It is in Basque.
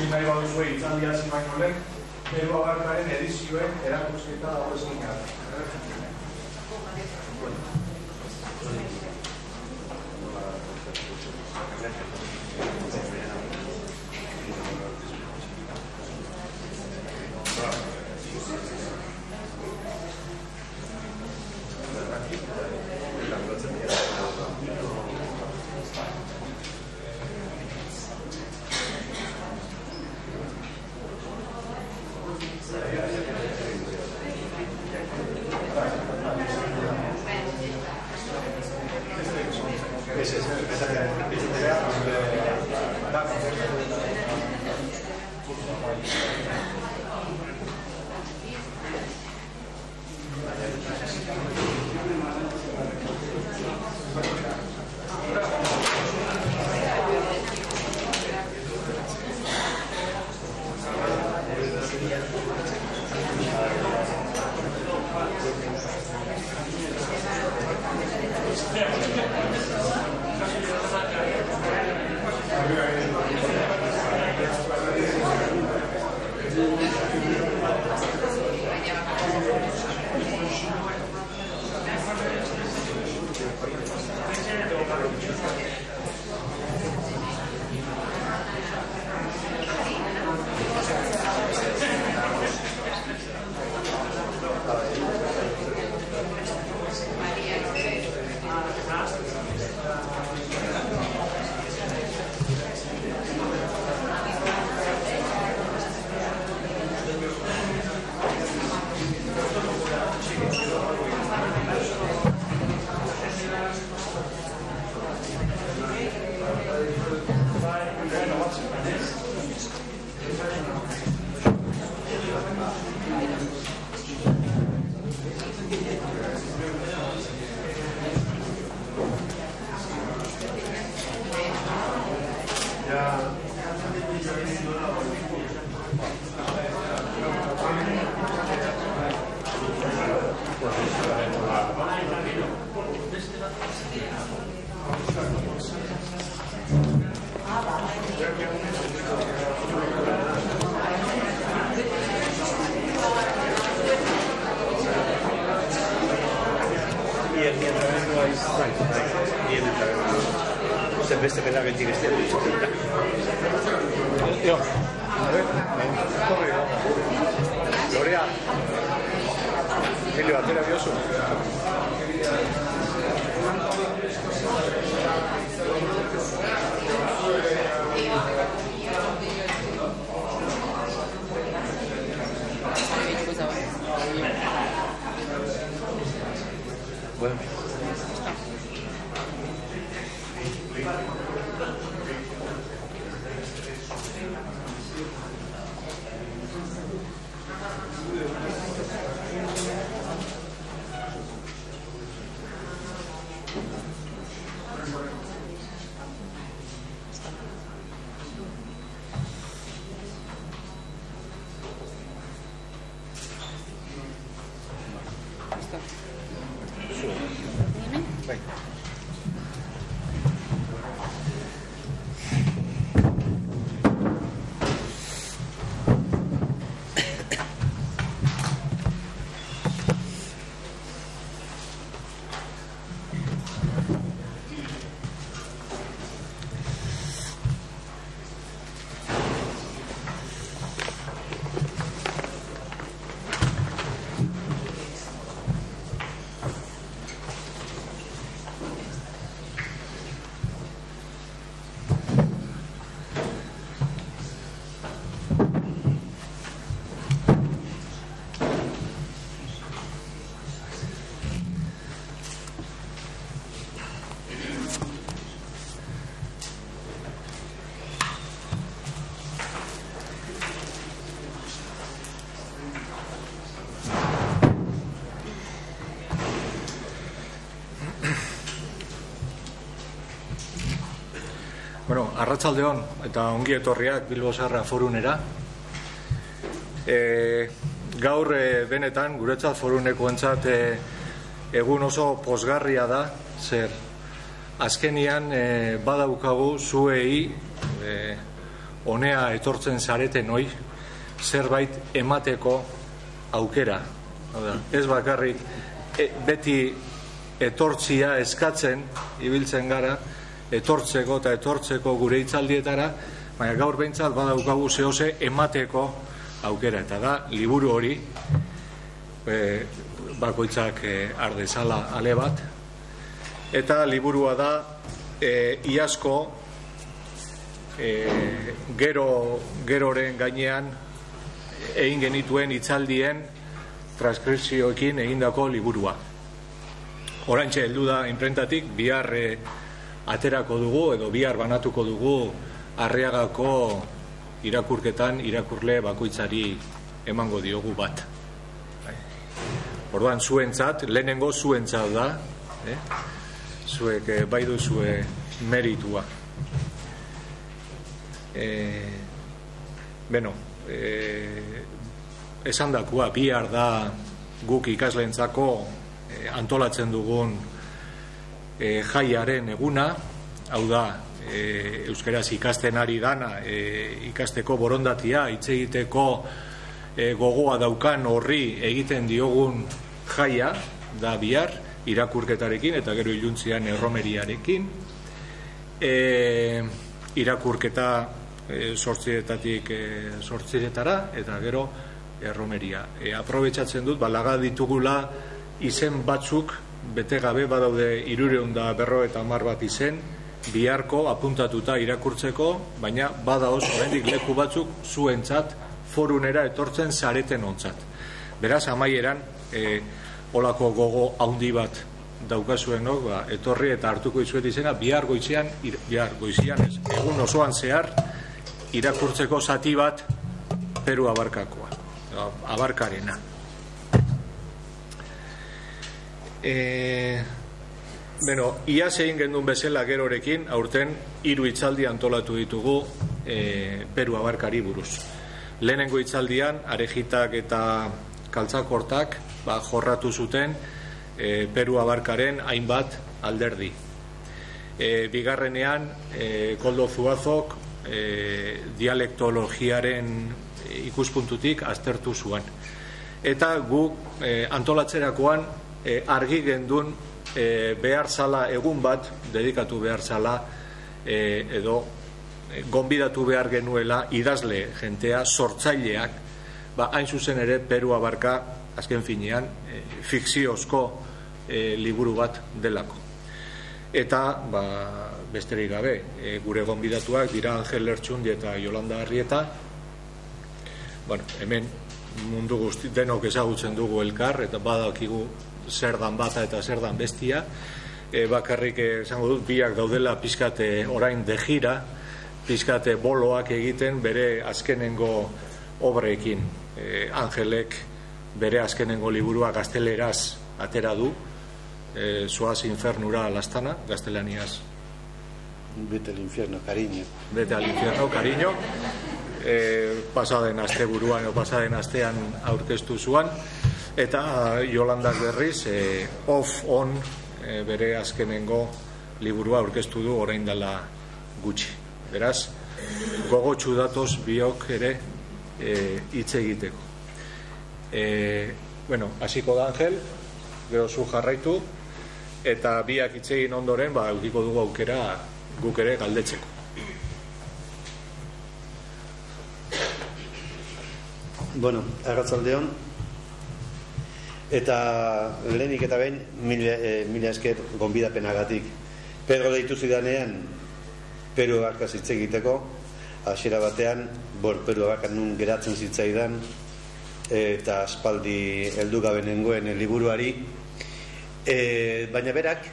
ikusi nahi baduzue itzaldia zimaino lehen, Peru Abarkaren edizioen erakusketa dago eskinara. Beste bela beti beste dut. Jo. Lorea. Emilio, atera biozu. Bueno. Bueno, arratsaldeon eta ongi etorriak Bilbo Zaharra Forunera. Gaur benetan guretzat forunekoentzat egun oso pozgarria da, zer azkenian badaukagu zuei honea etortzen zareten hoi zerbait emateko aukera. Ez bakarrik beti etortzia eskatzen ibiltzen gara, etortzeko eta etortzeko gure hitzaldietara, baina gaur behintzat badaukagu zehose emateko aukera, eta da liburu hori bakoitzak ardezala ale bat, eta liburua da iazko geroren gainean egin genituen hitzaldien transkripzioekin egindako liburua. Oraintxe heldu da inprentatik, bihar aterako dugu edo bihar banatuko dugu Arriagako irakurketan irakurle bakoitzari emango diogu bat. Orduan zuentzat, lehenengo zuentzat da, zuek bai duzue meritua. Esan dakua, bihar da guk ikasleentzako antolatzen dugun jaiaren eguna, hau da, euskaraz ikasten ari dana, ikasteko borondatia, hitz egiteko gogoa daukan horri egiten diogun jaia, da bihar, irakurketarekin, eta gero iluntzian erromeriarekin. Irakurketa 8:00-etatik 8:00-etara, eta gero erromeria. Aprobetxatzen dut, laga ditugula izen batzuk, bete gabe badaude 350 bat izen, biharko apuntatuta irakurtzeko, baina badaoz oraindik leku batzuk zuentzat forunera etortzen zareten ontzat. Beraz, amaieran, olako gogo handi bat daukazuenok, etorri eta hartuko izuet izena, bihar goizian ez, egun osoan zehar, irakurtzeko zati bat Peru Abarkakoa, Abarkarena. Iaz egin gendun bezala gerorekin, aurten 3 hitzaldi antolatu ditugu Peru Abarkari buruz. Lehenengo hitzaldian, Arejitak eta Kaltzakortak jorratu zuten Peru Abarkaren hainbat alderdi. Bigarrenean, Koldo Zuazok dialektologiaren ikuspuntutik aztertu zuen. Eta guk antolatzerakoan argi gendun behar zala egun bat, dedikatu behar zala edo gonbidatu behar genuela idazle jentea, sortzaileak, hain zuzen ere Peru Abarka azken finean fikziozko liburu bat delako. Eta besterik gabe, gure gonbidatuak dira Angel Lertxundi eta Yolanda Arrieta. Hemen mundu guzti denok ezagutzen dugu elkar, eta badakigu zer dan bata eta zer dan bestia. Bakarrik esango dut, biak daudela pizkate orain dejira, pizkate boloak egiten bere azkenengo obrekin. Angelek bere azkenengo liburua gazteleraz atera du, Zoaz infernura lastana, gaztelaniaz. Vete al infierno, cariño. Vete al infierno, cariño. Pasaden asteburuan edo pasaden astean aurkeztu zuan, eta Yolandak berriz off-on bere azkenengo liburua aurkeztu du orain dela gutxi. Beraz, gogotsu datoz biok ere hitz egiteko. Hasiko da Angel, gero zu jarraitu, eta biak hitz egin ondoren, edukiko dugu aukera guk ere galdetzeko. Arratsaldeon, eta lehenik eta behin mila esker gonbidapenagatik. Pedro deitu zidanean Peru Abarkaz hitz egiteko, hasiera batean Peru Abarkaz nun geratzen zitzaidan, eta aspaldi heldu gabe nengoen liburuari, baina berak